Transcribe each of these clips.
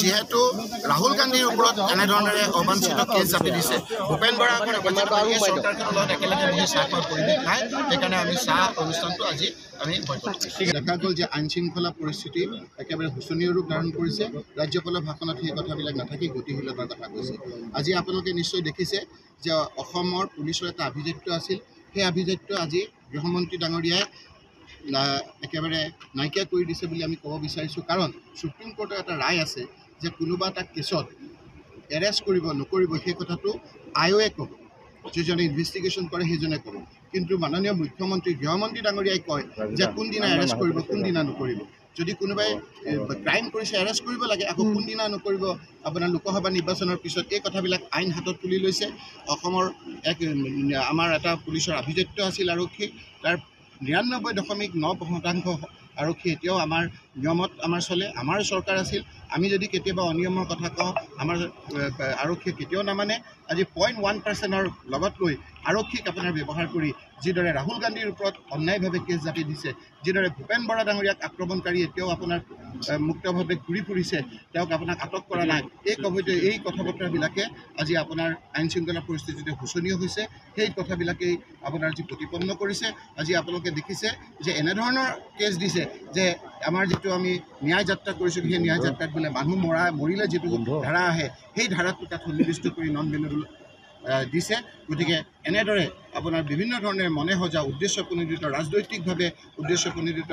যেহেতু ৰাহুল গান্ধীৰ ওপৰত এনেধৰণেৰে অবাঞ্ছিত কেছ জাপি দিছে ভূপেন বৰাক চৰকাৰখনৰ লগত একেলগে বহি চাহ খোৱাৰ পৰিৱেশ নাই সেইকাৰণে আমি চাহ অনুষ্ঠানটো আজি আমি বয়কট কৰিছোঁ। দেখা গ'ল যে আইন শৃংখলা পৰিস্থিতি একেবাৰে শোচনীয় ৰূপ ধাৰণ কৰিছে। ৰাজ্যপালৰ ভাষণত সেই কথাবিলাক নাথাকি গতিশীলতাৰ কথা কৈছে। আজি আপোনালোকে নিশ্চয় দেখিছে যে অসমৰ পুলিচৰ এটা আভিজাত্য আছিল। সেই আভিজাত্য আজি গৃহমন্ত্ৰী ডাঙৰীয়াই একেবাৰে নাইকিয়া কৰি দিছে বুলি আমি ক'ব বিচাৰিছোঁ। কাৰণ সুপ্ৰিম কোৰ্টৰ এটা ৰায় আছে যে কোনোবা এটা কেছত এৰেষ্ট কৰিব নকৰিব সেই কথাটো আয়োগে ক'ব, যিজনে ইনভেষ্টিগেশ্যন কৰে সেইজনে ক'ব। কিন্তু মাননীয় মুখ্যমন্ত্ৰী গৃহমন্ত্ৰী ডাঙৰীয়াই কয় যে কোনদিনা এৰেষ্ট কৰিব কোনদিনা নকৰিব। যদি কোনোবাই ক্ৰাইম কৰিছে এৰেষ্ট কৰিব লাগে, আকৌ কোনদিনা নকৰিব আপোনাৰ লোকসভা নিৰ্বাচনৰ পিছত এই কথাবিলাক আইন হাতত তুলি লৈছে। অসমৰ আমাৰ এটা পুলিচৰ আভিজাত্য আছিল আৰক্ষী, তাৰ 99.9% আৰক্ষী এতিয়াও আমাৰ নিয়মত আমাৰ চলে। আমাৰ চৰকাৰ আছিল, আমি যদি কেতিয়াবা অনিয়মৰ কথা কওঁ আমাৰ আৰক্ষীয়ে কেতিয়াও নামানে। আজি 0.1%ৰ লগত লৈ আৰক্ষীক আপোনাৰ ব্যৱহাৰ কৰি যিদৰে ৰাহুল গান্ধীৰ ওপৰত অন্যায়ভাৱে কেছ জাপি দিছে, যিদৰে ভূপেন বৰা ডাঙৰীয়াক আক্ৰমণকাৰী এতিয়াও আপোনাৰ মুক্তভাৱে ঘূৰি ফুৰিছে, তেওঁক আপোনাক আটক কৰা নাই, এই কথা বতৰাবিলাকে আজি আপোনাৰ আইন শৃংখলা পৰিস্থিতিটো শোচনীয় হৈছে। সেই কথাবিলাকেই আপোনাৰ যি প্ৰতিপন্ন কৰিছে। আজি আপোনালোকে দেখিছে যে এনেধৰণৰ কেছ দিছে যে আমাৰ যিটো আমি ন্যায় যাত্ৰা কৰিছোঁ সেই ন্যায় যাত্ৰাত বোলে মানুহ মৰিলে যিটো ধাৰা আহে সেই ধাৰাটো তাত সন্নিৱিষ্ট কৰি নন বেনেবল দিছে। গতিকে এনেদৰে আপোনাৰ বিভিন্ন ধৰণে মনে সজা উদ্দেশ্য প্ৰণোদিত ৰাজনৈতিকভাৱে উদ্দেশ্য প্ৰণোদিত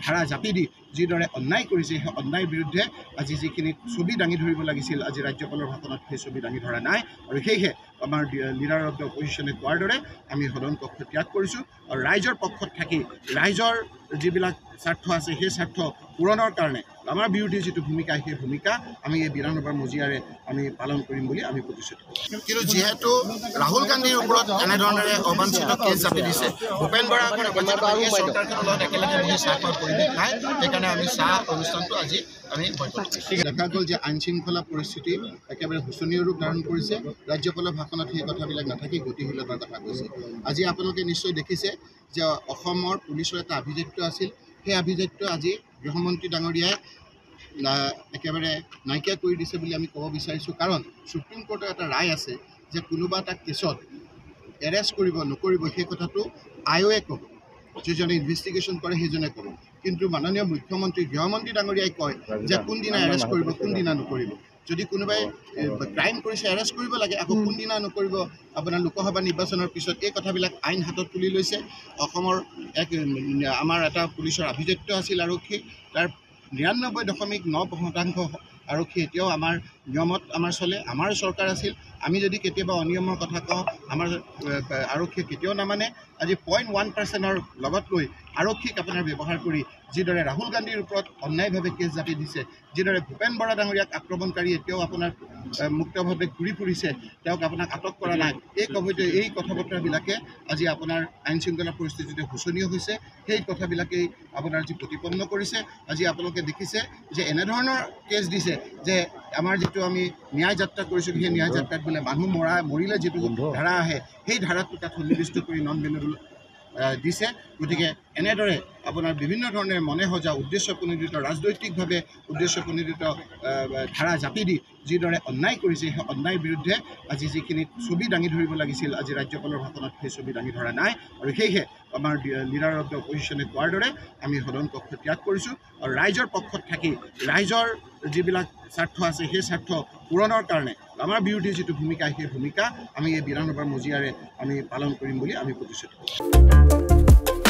ধাৰা জাপি দি যিদৰে অন্যায় কৰিছে সেই অন্যায়ৰ বিৰুদ্ধে আজি যিখিনি ছবি দাঙি ধৰিব লাগিছিল আজি ৰাজ্যপালৰ ভাষণত সেই ছবি দাঙি ধৰা নাই। আৰু সেয়েহে আমাৰ লিডাৰ অফ দ্য অপজিশ্যনে কোৱাৰ দৰে আমি সদন কক্ষ ত্যাগ কৰিছোঁ আৰু ৰাইজৰ পক্ষত থাকি ৰাইজৰ যিবিলাক স্বাৰ্থ আছে সেই স্বাৰ্থ পূৰণৰ কাৰণে আমাৰ বিৰোধী যিটো ভূমিকা সেই ভূমিকা আমি এই বিধানসভাৰ মজিয়াৰে আমি পালন কৰিম বুলি আমি প্ৰতিশ্ৰুতি কৰিছোঁ। কিন্তু যিহেতু ৰাহুল গান্ধীৰ ওপৰত এনেধৰণেৰে অবাঞ্ছিত কেছ জাপি দিছে ভূপেন বৰাক চৰকাৰখনৰ লগত একেলগে বহি চাহ খোৱাৰ পৰিৱেশ নাই সেইকাৰণে আমি চাহ অনুষ্ঠানটো আজি আমি বয়কট কৰিছোঁ। দেখা গ'ল যে আইন শৃংখলা পৰিস্থিতি একেবাৰে শোচনীয় ৰূপ ধাৰণ কৰিছে। ৰাজ্যপালৰ ভাষণত সেই কথাবিলাক নাথাকি গতিশীলতাৰ কথা কৈছে। আজি আপোনালোকে নিশ্চয় দেখিছে যে অসমৰ পুলিচৰ এটা আভিজাত্য আছিল। সেই আভিজাত্য আজি গৃহমন্ত্ৰী ডাঙৰীয়াই একেবাৰে নাইকিয়া কৰি দিছে বুলি আমি ক'ব বিচাৰিছোঁ। কাৰণ সুপ্ৰিম কোৰ্টৰ এটা ৰায় আছে যে কোনোবা এটা কেছত এৰেষ্ট কৰিব নকৰিব সেই কথাটো আয়োগে ক'ব, যিজনে ইনভেষ্টিগেশ্যন কৰে সেইজনে ক'ব। কিন্তু মাননীয় মুখ্যমন্ত্ৰী গৃহমন্ত্ৰী ডাঙৰীয়াই কয় যে কোনদিনা এৰেষ্ট কৰিব কোনদিনা নকৰিব। যদি কোনোবাই ক্ৰাইম কৰিছে এৰেষ্ট কৰিব লাগে, আকৌ কোনদিনা নকৰিব আপোনাৰ লোকসভা নিৰ্বাচনৰ পিছত এই কথাবিলাক আইন হাতত তুলি লৈছে। অসমৰ আমাৰ এটা পুলিচৰ আভিজাত্য আছিল আৰক্ষী, তাৰ 99.9% আৰক্ষী এতিয়াও আমাৰ নিয়মত আমাৰ চলে। আমাৰ চৰকাৰ আছিল, আমি যদি কেতিয়াবা অনিয়মৰ কথা কওঁ আমাৰ আৰক্ষীয়ে কেতিয়াও নামানে। আজি 0.1%ৰ লগত লৈ আৰক্ষীক আপোনাৰ ব্যৱহাৰ কৰি যিদৰে ৰাহুল গান্ধীৰ ওপৰত অন্যায়ভাৱে কেছ জাপি দিছে, যিদৰে ভূপেন বৰা ডাঙৰীয়াক আক্ৰমণকাৰী এতিয়াও আপোনাৰ মুক্তভাৱে ঘূৰি ফুৰিছে, তেওঁক আপোনাক আটক কৰা নাই, এই কথা বতৰাবিলাকে আজি আপোনাৰ আইন শৃংখলা পৰিস্থিতিটো শোচনীয় হৈছে। সেই কথাবিলাকেই আপোনাৰ যি প্ৰতিপন্ন কৰিছে। আজি আপোনালোকে দেখিছে যে এনেধৰণৰ কেছ দিছে যে আমাৰ যিটো আমি ন্যায় যাত্ৰা কৰিছোঁ সেই ন্যায় যাত্ৰাত বোলে মানুহ মৰিলে যিটো ধাৰা আহে সেই ধাৰাটো তাত সন্নিৱিষ্ট কৰি নন বেনেবল দিছে। গতিকে এনেদৰে আপোনাৰ বিভিন্ন ধৰণে মনে সজা উদ্দেশ্য প্ৰণোদিত ৰাজনৈতিকভাৱে উদ্দেশ্য প্ৰণোদিত ধাৰা জাপি দি যিদৰে অন্যায় কৰিছে সেই অন্যায়ৰ বিৰুদ্ধে আজি যিখিনি ছবি দাঙি ধৰিব লাগিছিল আজি ৰাজ্যপালৰ ভাষণত সেই ছবি দাঙি ধৰা নাই। আৰু সেয়েহে আমাৰ লিডাৰ অফ দ্য অপজিশ্যনে কোৱাৰ দৰে আমি সদন কক্ষ ত্যাগ কৰিছোঁ আৰু ৰাইজৰ পক্ষত থাকি ৰাইজৰ যিবিলাক স্বাৰ্থ আছে সেই স্বাৰ্থ পূৰণৰ কাৰণে আমাৰ বিৰোধী যিটো ভূমিকা সেই ভূমিকা আমি এই বিধানসভাৰ মজিয়াৰে আমি পালন কৰিম বুলি আমি প্ৰতিশ্ৰুতি কৰিছোঁ।